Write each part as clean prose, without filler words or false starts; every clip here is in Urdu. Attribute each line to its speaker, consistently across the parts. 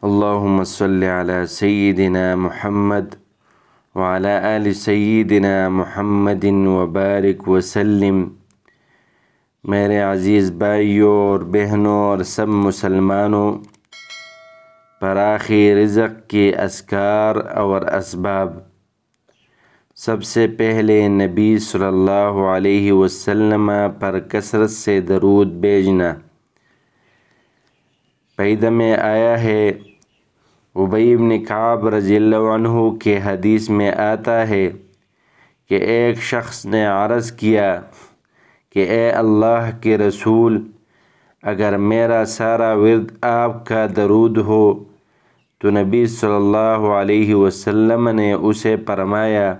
Speaker 1: اللہم صلی علی سیدنا محمد وعلی آل سیدنا محمد وبارک وسلم۔ میرے عزیز بھائیوں اور بہنوں اور سب مسلمانوں، فراخی رزق کے اذکار اور اسباب۔ سب سے پہلے نبی صلی اللہ علیہ وسلم پر کثرت سے درود بھیجنا۔ پیدا میں آیا ہے، ابی بن کعب رضی اللہ عنہ کے حدیث میں آتا ہے کہ ایک شخص نے عرض کیا کہ اے اللہ کے رسول، اگر میرا سارا ورد آپ کا درود ہو تو نبی صلی اللہ علیہ وسلم نے اسے فرمایا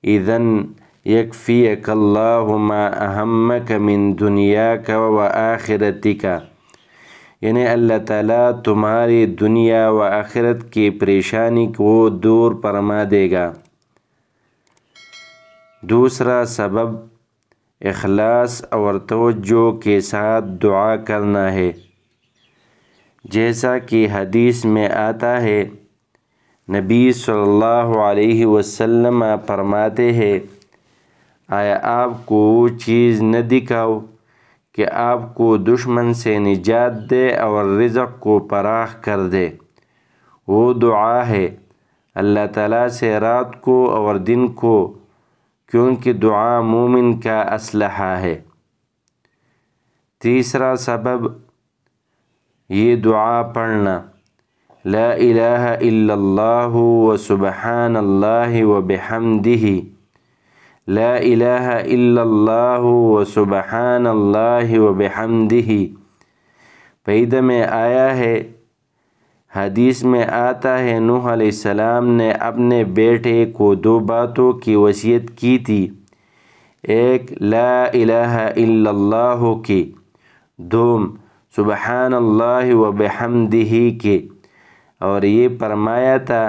Speaker 1: اذن یکفیک اللہ ما اہمک من دنیاک و آخرتک، یعنی اللہ تعالیٰ تمہاری دنیا و آخرت کی پریشانی کو دور فرما دے گا۔ دوسرا سبب اخلاص اور توجہ کے ساتھ دعا کرنا ہے، جیسا کہ حدیث میں آتا ہے، نبی صلی اللہ علیہ وسلم فرماتے ہیں، آیا آپ کو وہ چیز نہ دکھاؤ کہ آپ کو دشمن سے نجات دے اور رزق کو فراخ کر دے؟ وہ دعا ہے اللہ تعالیٰ سے رات کو اور دن کو، کیونکہ دعا مومن کا اسلحہ ہے۔ تیسرا سبب یہ دعا پڑھنا، لا الہ الا اللہ و سبحان اللہ و بحمدہ، لا الہ الا اللہ و سبحان اللہ و بحمدہ۔ پیدا میں آیا ہے، حدیث میں آتا ہے، نوح علیہ السلام نے اپنے بیٹے کو دو باتوں کی وصیت کی تھی، ایک لا الہ الا اللہ کی، دوم سبحان اللہ و بحمدہ کی، اور یہ فرمایا تھا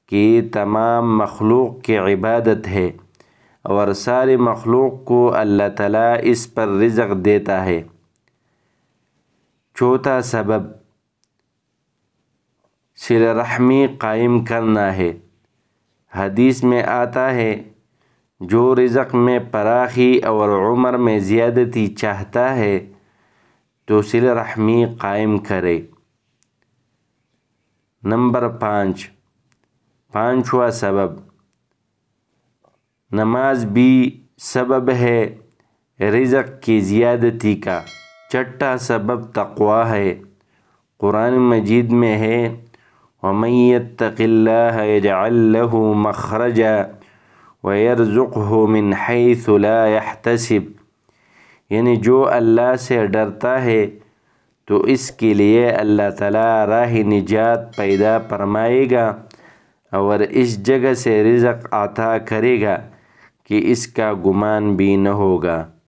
Speaker 1: کہ یہ تمام مخلوق کی عبادت ہے اور ساری مخلوق کو اللہ تعالیٰ اس پر رزق دیتا ہے۔ چوتھا سبب صلہ رحمی قائم کرنا ہے۔ حدیث میں آتا ہے، جو رزق میں فراخی اور عمر میں زیادتی چاہتا ہے تو صلہ رحمی قائم کرے۔ نمبر 5، پانچواں سبب نماز بھی سبب ہے رزق کی زیادتی کا۔ چھٹا سبب تقوی ہے۔ قرآن مجید میں ہے، وَمَن يَتَّقِ اللَّهَ يَجْعَل لَّهُ مَخْرَجًا وَيَرْزُقْهُ مِنْ حَيْثُ لَا يَحْتَسِبُ، یعنی جو اللہ سے ڈرتا ہے تو اس کے لیے اللہ تعالیٰ راہ نجات پیدا فرمائے گا اور اس جگہ سے رزق عطا کرے گا کہ اس کا گمان بھی نہ ہوگا۔